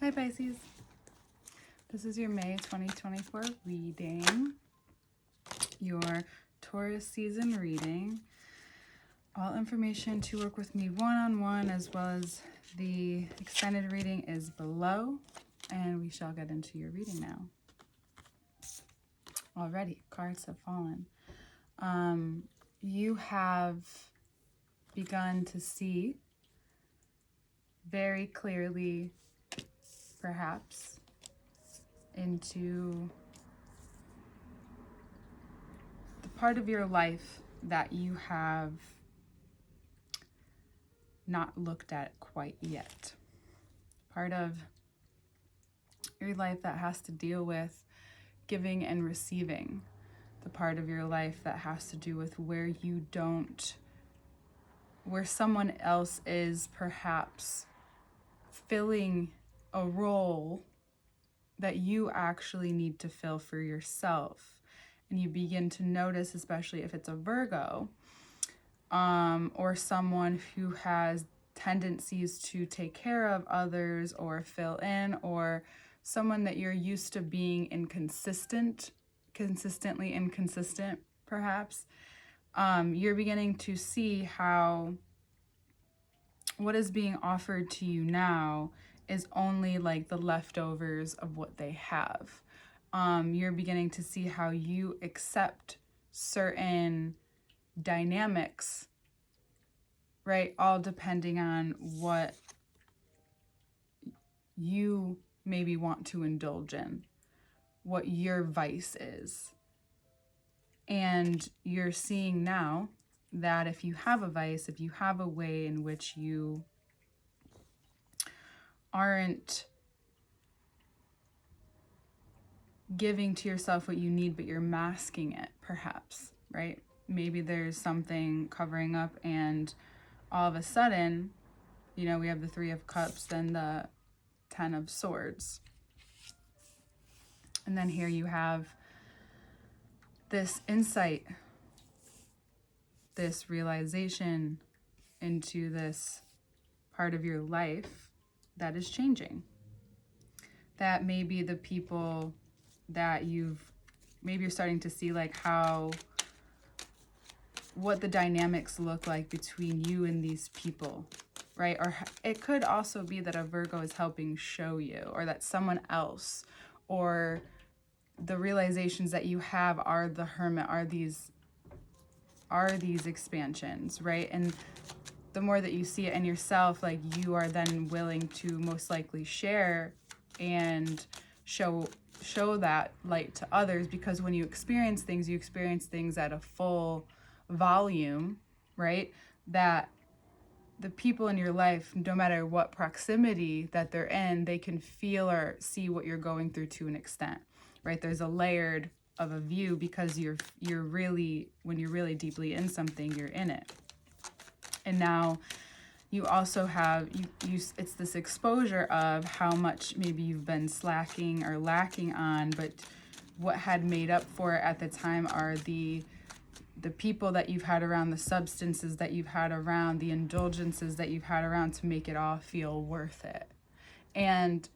Hi Pisces, this is your May 2024 reading, your Taurus season reading. All information to work with me one-on-one as well as the extended reading is below, and we shall get into your reading now. Already, cards have fallen. You have begun to see very clearly, perhaps, into the part of your life that you have not looked at quite yet. Part of your life that has to deal with giving and receiving. The part of your life that has to do with where someone else is perhaps filling a role that you actually need to fill for yourself. And you begin to notice, especially if it's a Virgo, or someone who has tendencies to take care of others or fill in, or someone that you're used to being consistently inconsistent, perhaps. You're beginning to see how what is being offered to you now is only like the leftovers of what they have. You're beginning to see how you accept certain dynamics, right? All depending on what you maybe want to indulge in, what your vice is. And you're seeing now that if you have a vice, if you have a way in which you aren't giving to yourself what you need, but you're masking it, perhaps, right? Maybe there's something covering up, and all of a sudden, we have the Three of Cups, then the Ten of Swords. And then here you have this insight, this realization into this part of your life that is changing. That maybe the people that maybe you're starting to see like what the dynamics look like between you and these people, right? Or it could also be that a Virgo is helping show you, or that someone else, or the realizations that you have are the Hermit, are these expansions, right? And the more that you see it in yourself, like you are then willing to most likely share and show that light to others, because when you experience things at a full volume, right? That the people in your life, no matter what proximity that they're in, they can feel or see what you're going through to an extent, right? There's a layered of a view, because you're really, when you're really deeply in something, you're in it. And now you also have, it's this exposure of how much maybe you've been slacking or lacking on, but what had made up for it at the time are the people that you've had around, the substances that you've had around, the indulgences that you've had around to make it all feel worth it. And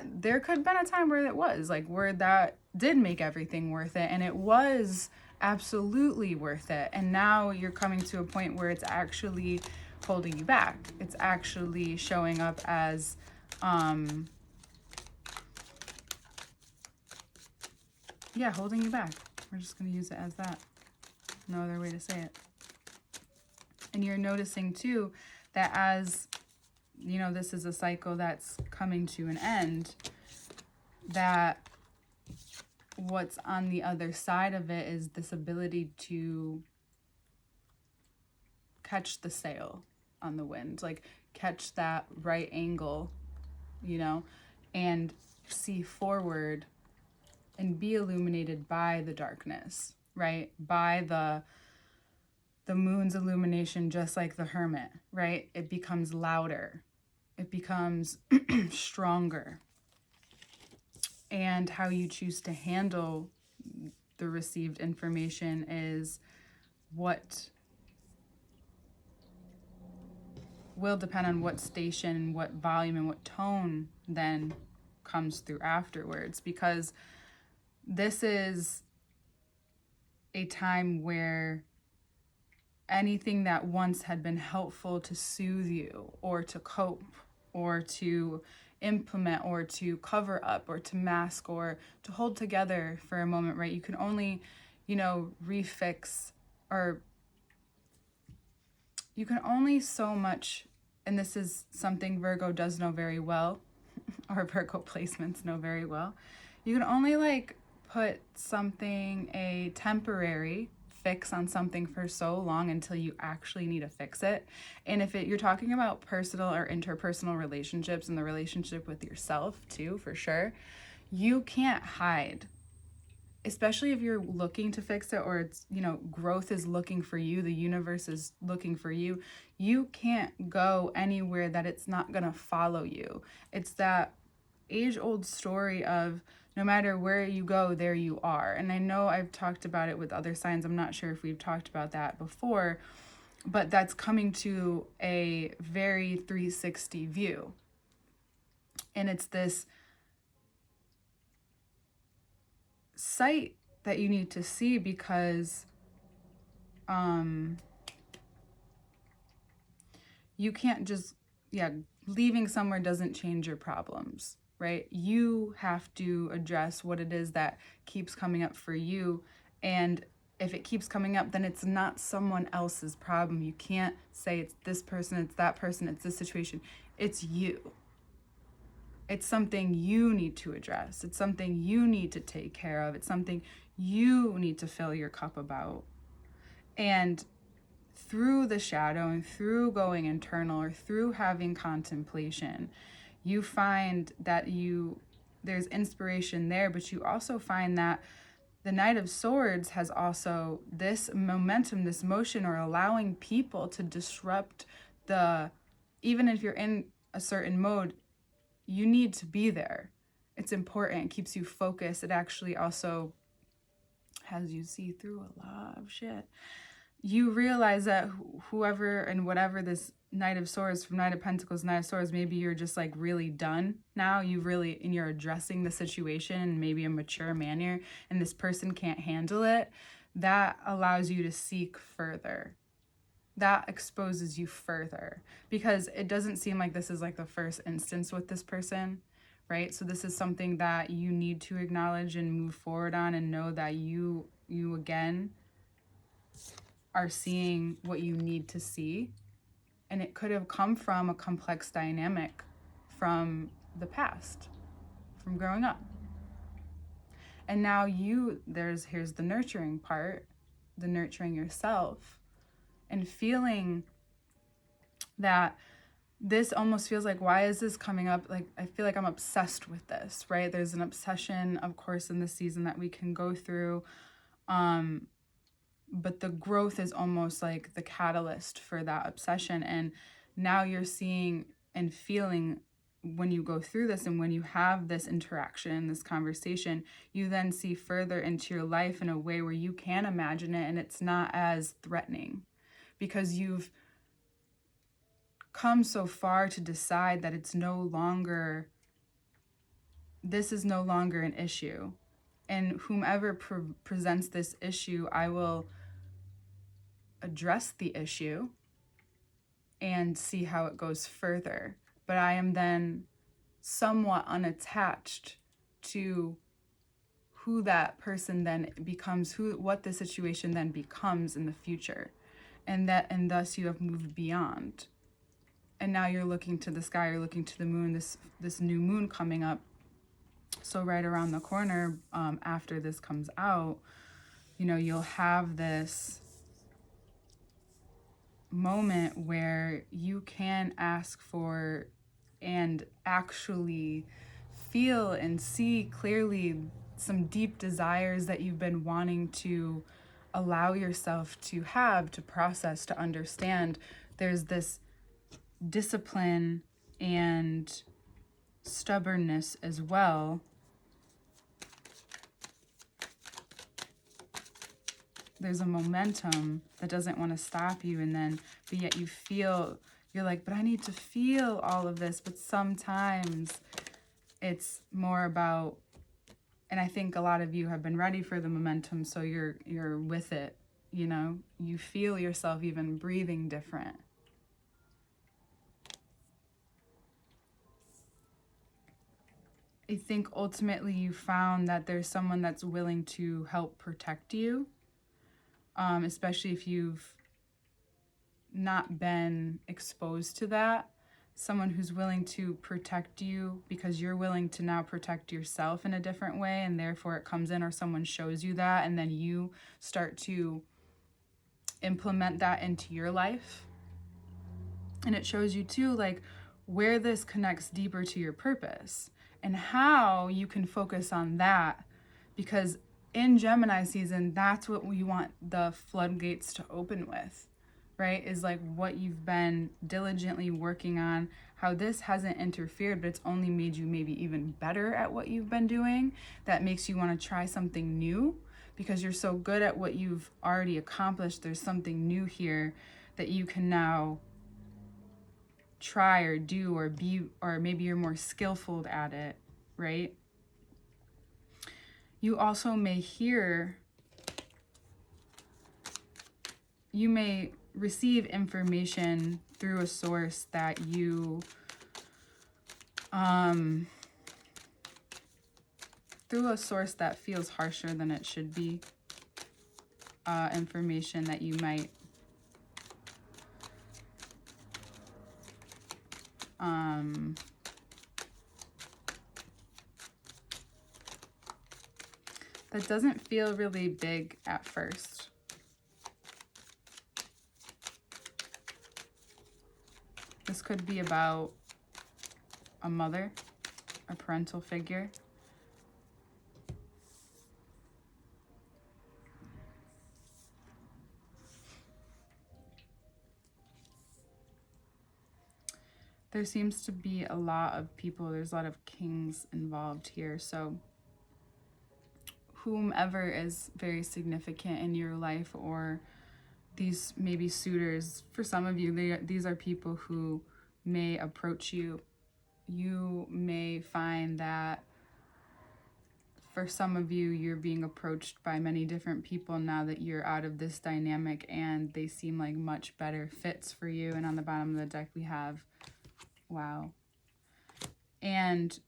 there could have been a time where it was, like, where that did make everything worth it, and it was absolutely worth it. And now you're coming to a point where it's actually holding you back. It's actually showing up as holding you back. We're just going to use it as that. No other way to say it. And you're noticing too that as this is a cycle that's coming to an end, that what's on the other side of it is this ability to catch the sail on the wind, like catch that right angle, and see forward and be illuminated by the darkness, right? By the moon's illumination, just like the Hermit, right? It becomes louder. It becomes stronger. And how you choose to handle the received information is what will depend on what station, what volume, and what tone then comes through afterwards, because this is a time where anything that once had been helpful to soothe you or to cope or to implement or to cover up or to mask or to hold together for a moment, right? You can only, refix, or you can only so much, and this is something Virgo does know very well, or Virgo placements know very well. You can only put something, a temporary fix on something for so long until you actually need to fix it. And if you're talking about personal or interpersonal relationships and the relationship with yourself too, for sure, you can't hide, especially if you're looking to fix it, or it's, growth is looking for you, the universe is looking for you. You can't go anywhere that it's not going to follow you. It's that age-old story of no matter where you go, there you are. And I know I've talked about it with other signs. I'm not sure if we've talked about that before, but that's coming to a very 360 view. And it's this sight that you need to see, because you can't just, leaving somewhere doesn't change your problems, right? You have to address what it is that keeps coming up for you. And if it keeps coming up, then it's not someone else's problem. You can't say it's this person, it's that person, it's this situation. It's you. It's something you need to address. It's something you need to take care of. It's something you need to fill your cup about. And through the shadow and through going internal or through having contemplation, you find that there's inspiration there, but you also find that the Knight of Swords has also this momentum, this motion, or allowing people to disrupt even if you're in a certain mode, you need to be there. It's important. It keeps you focused. It actually also has you see through a lot of shit. You realize that whoever and whatever this Knight of Swords, from Knight of Pentacles, Knight of Swords, maybe you're just really done now. And you're addressing the situation in maybe a mature manner, and this person can't handle it. That allows you to seek further. That exposes you further, because it doesn't seem like this is the first instance with this person, right? So this is something that you need to acknowledge and move forward on, and know that you again are seeing what you need to see. And it could have come from a complex dynamic from the past, from growing up. And now here's the nurturing part, the nurturing yourself, and feeling that this almost feels like, why is this coming up? I feel like I'm obsessed with this, right? There's an obsession, of course, in this season that we can go through. But the growth is almost like the catalyst for that obsession. And now you're seeing and feeling, when you go through this and when you have this interaction, this conversation, you then see further into your life in a way where you can imagine it, and it's not as threatening, because you've come so far to decide that this is no longer an issue. And whomever presents this issue, I will address the issue and see how it goes further. But I am then somewhat unattached to who that person then becomes, what the situation then becomes in the future. And thus you have moved beyond. And now you're looking to the sky, you're looking to the moon, this new moon coming up. So right around the corner, after this comes out, you'll have this moment where you can ask for and actually feel and see clearly some deep desires that you've been wanting to allow yourself to have, to process, to understand. There's this discipline and stubbornness as well. There's a momentum that doesn't want to stop you, but yet you're like, but I need to feel all of this. But sometimes It's more about, and I think a lot of you have been ready for the momentum, so you're with it, you know? You feel yourself even breathing different. I think ultimately you found that there's someone that's willing to help protect you, especially if you've not been exposed to that. Someone who's willing to protect you because you're willing to now protect yourself in a different way, and therefore it comes in, or someone shows you that, and then you start to implement that into your life. And it shows you too, like, where this connects deeper to your purpose and how you can focus on that, because in Gemini season, that's what we want the floodgates to open with, right? Is like what you've been diligently working on, how this hasn't interfered, but it's only made you maybe even better at what you've been doing. That makes you want to try something new because you're so good at what you've already accomplished. There's something new here that you can now try or do or be, or maybe you're more skillful at it, right? You also may hear, you may receive information through a source that you, through a source that feels harsher than it should be, information that you might that doesn't feel really big at first. This could be about a mother, a parental figure. There seems to be a lot of people, there's a lot of kings involved here. So whomever is very significant in your life, or these maybe suitors, for some of you, these are people who may approach you. You may find that for some of you, you're being approached by many different people now that you're out of this dynamic, and they seem like much better fits for you. And on the bottom of the deck, we have, wow. And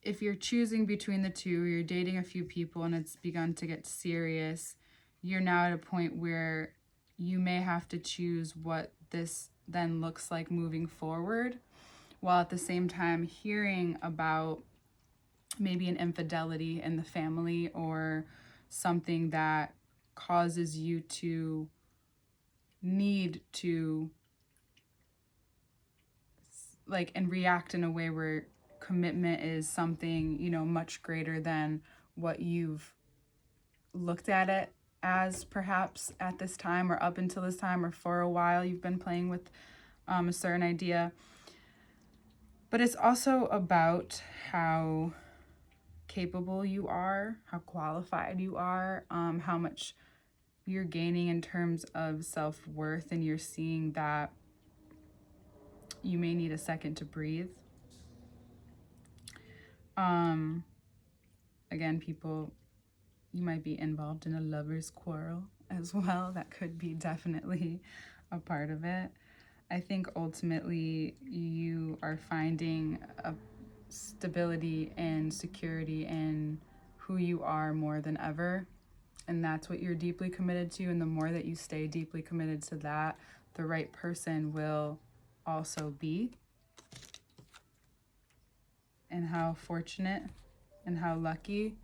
if you're choosing between the two, or you're dating a few people and it's begun to get serious, you're now at a point where you may have to choose what this then looks like moving forward, while at the same time hearing about maybe an infidelity in the family, or something that causes you to need to like and react in a way where commitment is something, you know, much greater than what you've looked at it as perhaps at this time, or up until this time, or for a while you've been playing with a certain idea. But it's also about how capable you are, how qualified you are, how much you're gaining in terms of self-worth, and you're seeing that you may need a second to breathe. Again, people, you might be involved in a lover's quarrel as well. That could be definitely a part of it. I think ultimately you are finding a stability and security in who you are more than ever. And that's what you're deeply committed to. And the more that you stay deeply committed to that, the right person will also be. And how fortunate and how lucky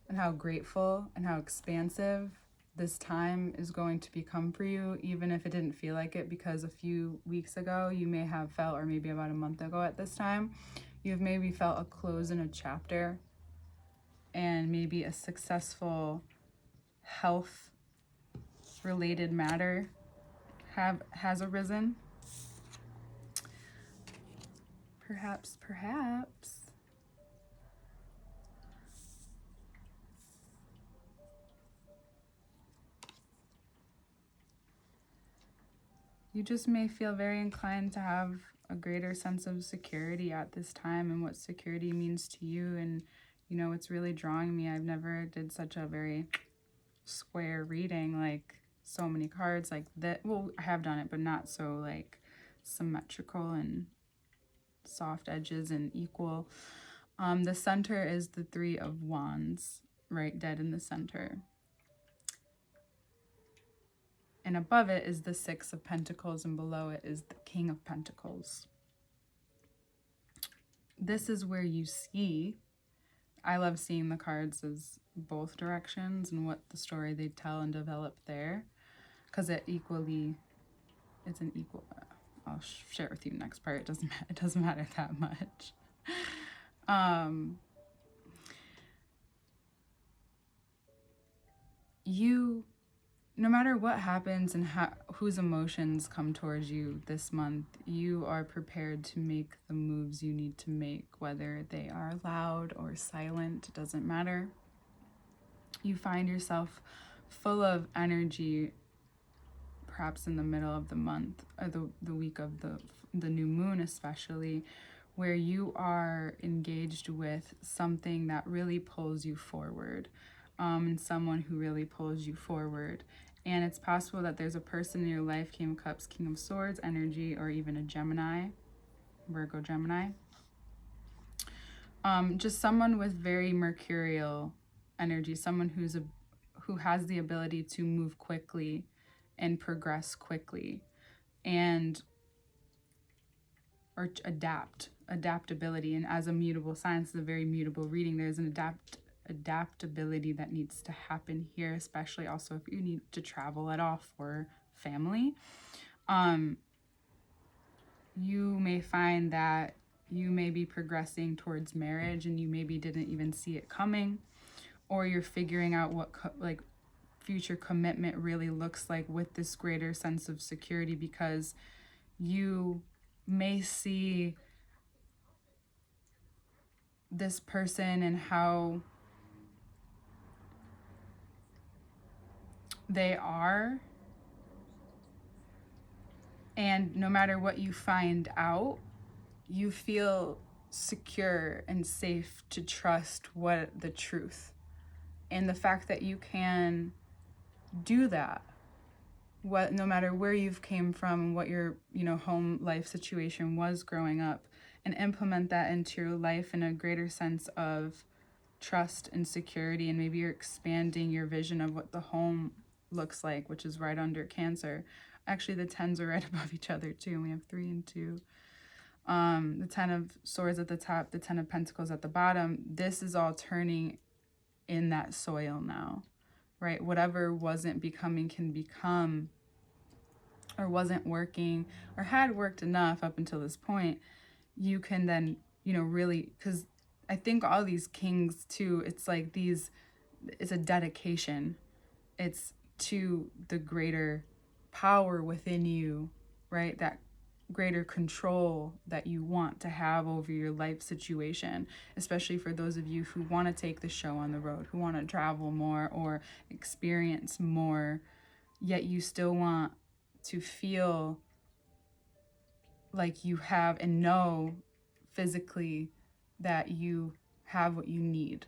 and how grateful and how expansive this time is going to become for you, even if it didn't feel like it, because a few weeks ago you may have felt, or maybe about a month ago at this time, you've maybe felt a close in a chapter, and maybe a successful health related matter has arisen. Perhaps you just may feel very inclined to have a greater sense of security at this time and what security means to you. And, you know, it's really drawing me. I've never did such a very square reading, like so many cards like that. Well, I have done it, but not so like symmetrical and soft edges and equal. The center is the Three of Wands, right dead in the center. And above it is the Six of Pentacles, and below it is the King of Pentacles. This is where you see, I love seeing the cards as both directions and what the story they tell and develop there, because it's an equal, I'll share with you next part. It doesn't matter that much. No matter what happens and whose emotions come towards you this month, you are prepared to make the moves you need to make, whether they are loud or silent, it doesn't matter. You find yourself full of energy, perhaps in the middle of the month, or the week of the new moon especially, where you are engaged with something that really pulls you forward, and someone who really pulls you forward. And it's possible that there's a person in your life, King of Cups, King of Swords energy, or even a Gemini, Virgo Gemini. Just someone with very mercurial energy, someone who has the ability to move quickly and progress quickly, or adaptability. And as a mutable sign, it's a very mutable reading. There's an adaptability that needs to happen here, especially also if you need to travel at all for family. You may find that you may be progressing towards marriage and you maybe didn't even see it coming, or you're figuring out what future commitment really looks like with this greater sense of security, because you may see this person and how they are, and no matter what you find out, you feel secure and safe to trust the truth. And the fact that you can do that, no matter where you've came from, what your home life situation was growing up, and implement that into your life in a greater sense of trust and security. And maybe you're expanding your vision of what the home looks like, which is right under Cancer. Actually, the 10s are right above each other too, and we have 3 and 2. The 10 of Swords at the top, the 10 of Pentacles at the bottom. This is all turning in that soil now, right? Whatever wasn't becoming can become, or wasn't working, or had worked enough up until this point. You can then, really, because I think all these kings too, it's like it's a dedication. It's to the greater power within you, right? That greater control that you want to have over your life situation, especially for those of you who want to take the show on the road, who want to travel more or experience more, yet you still want to feel like you have and know physically that you have what you need.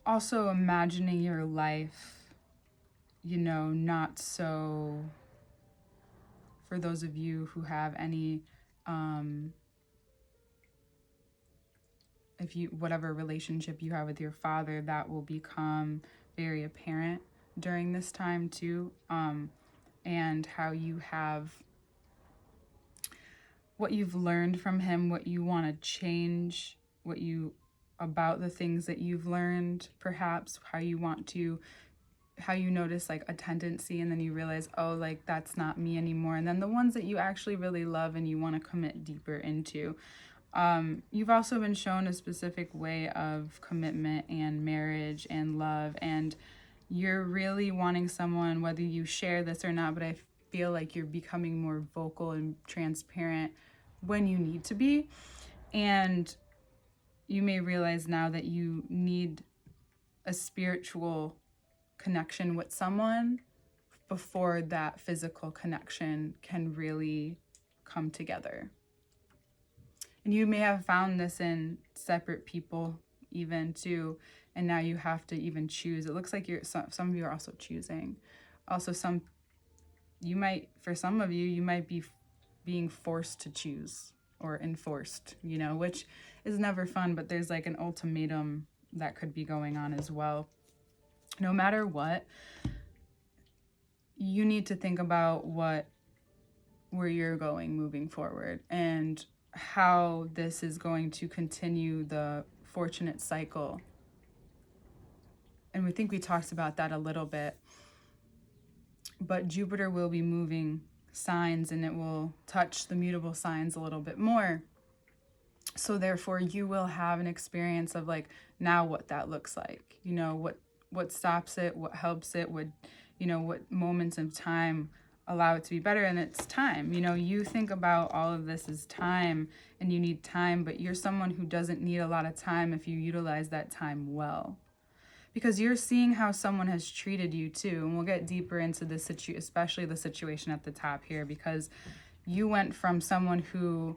Also imagining your life, not so, for those of you who have any, whatever relationship you have with your father, that will become very apparent during this time too, and how you have, what you've learned from him, what you want to change, about the things that you've learned, perhaps how you notice like a tendency, and then you realize, oh, like that's not me anymore. And then the ones that you actually really love and you want to commit deeper into. You've also been shown a specific way of commitment and marriage and love, and you're really wanting someone, whether you share this or not, but I feel like you're becoming more vocal and transparent when you need to be. And you may realize now that you need a spiritual connection with someone before that physical connection can really come together. And you may have found this in separate people even too, and now you have to even choose. It looks like some of you are also choosing. Also, for some of you, you might be being forced to choose or enforced, which is never fun, but there's like an ultimatum that could be going on as well. No matter what, you need to think about where you're going moving forward and how this is going to continue the fortunate cycle. And we think we talked about that a little bit. But Jupiter will be moving signs, and it will touch the mutable signs a little bit more. So therefore, you will have an experience of like, now what that looks like. What stops it, what helps it, what moments of time allow it to be better. And it's time. You think about all of this as time, and you need time, but you're someone who doesn't need a lot of time if you utilize that time well. Because you're seeing how someone has treated you too. And we'll get deeper into this especially the situation at the top here, because you went from someone who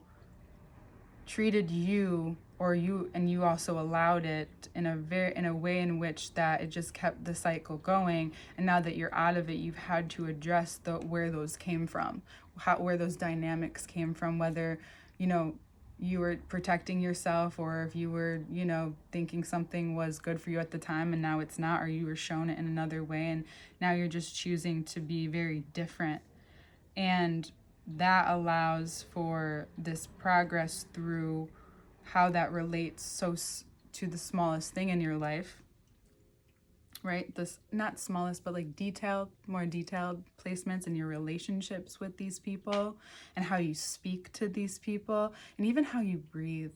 treated you, and you also allowed it in a way in which that it just kept the cycle going. And now that you're out of it, you've had to address where those came from, where those dynamics came from, whether you were protecting yourself, or if you were thinking something was good for you at the time and now it's not, or you were shown it in another way and now you're just choosing to be very different. And that allows for this progress through how that relates to the smallest thing in your life, right? This, not smallest, but like more detailed placements in your relationships with these people, and how you speak to these people, and even how you breathe.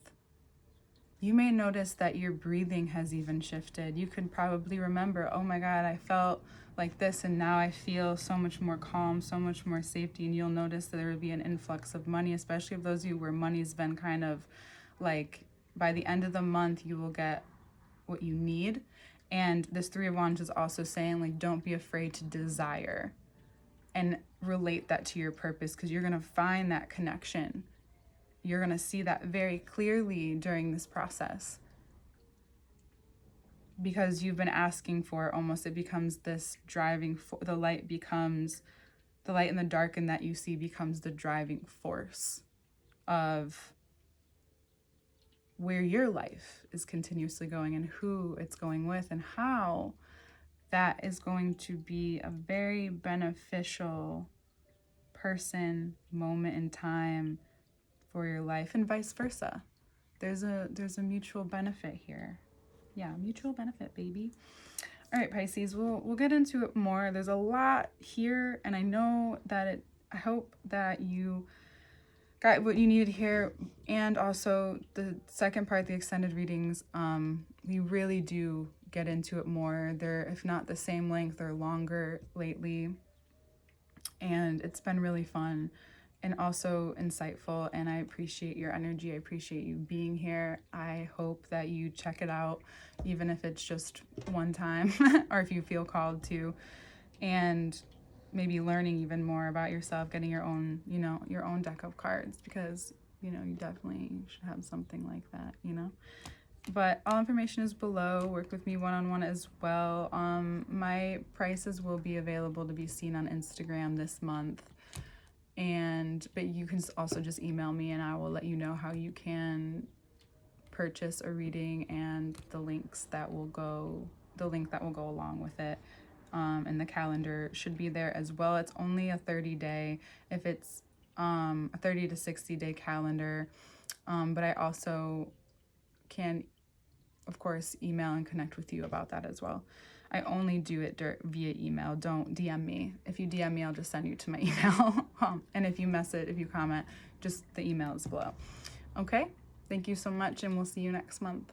You may notice that your breathing has even shifted. You could probably remember, oh my God, I felt like this, and now I feel so much more calm, so much more safety. And you'll notice that there will be an influx of money, especially of those of you where money's been kind of like, by the end of the month, you will get what you need. And this Three of Wands is also saying, like, don't be afraid to desire and relate that to your purpose, because you're going to find that connection. You're going to see that very clearly during this process, because you've been asking for it almost. It becomes this driving the light and the dark, and that you see becomes the driving force of where your life is continuously going, and who it's going with, and how that is going to be a very beneficial moment in time for your life, and vice versa. There's a mutual benefit here. Yeah, mutual benefit, baby. All right, Pisces, we'll get into it more. There's a lot here, and I know that I hope that you got what you needed here. And also the second part, the extended readings, we really do get into it more. They're, if not the same length, or longer lately, and it's been really fun and also insightful, and I appreciate your energy. I appreciate you being here. I hope that you check it out, even if it's just one time or if you feel called to, and maybe learning even more about yourself, getting your own deck of cards, because you definitely should have something like that. But all information is below. Work with me one-on-one as well. My prices will be available to be seen on Instagram this month, but you can also just email me, and I will let you know how you can purchase a reading, and the link that will go along with it. And the calendar should be there as well. It's only a 30-day, if it's a 30 to 60-day calendar. But I also can, of course, email and connect with you about that as well. I only do it via email. Don't DM me. If you DM me, I'll just send you to my email. And if you comment, just the email is below. Okay? Thank you so much, and we'll see you next month.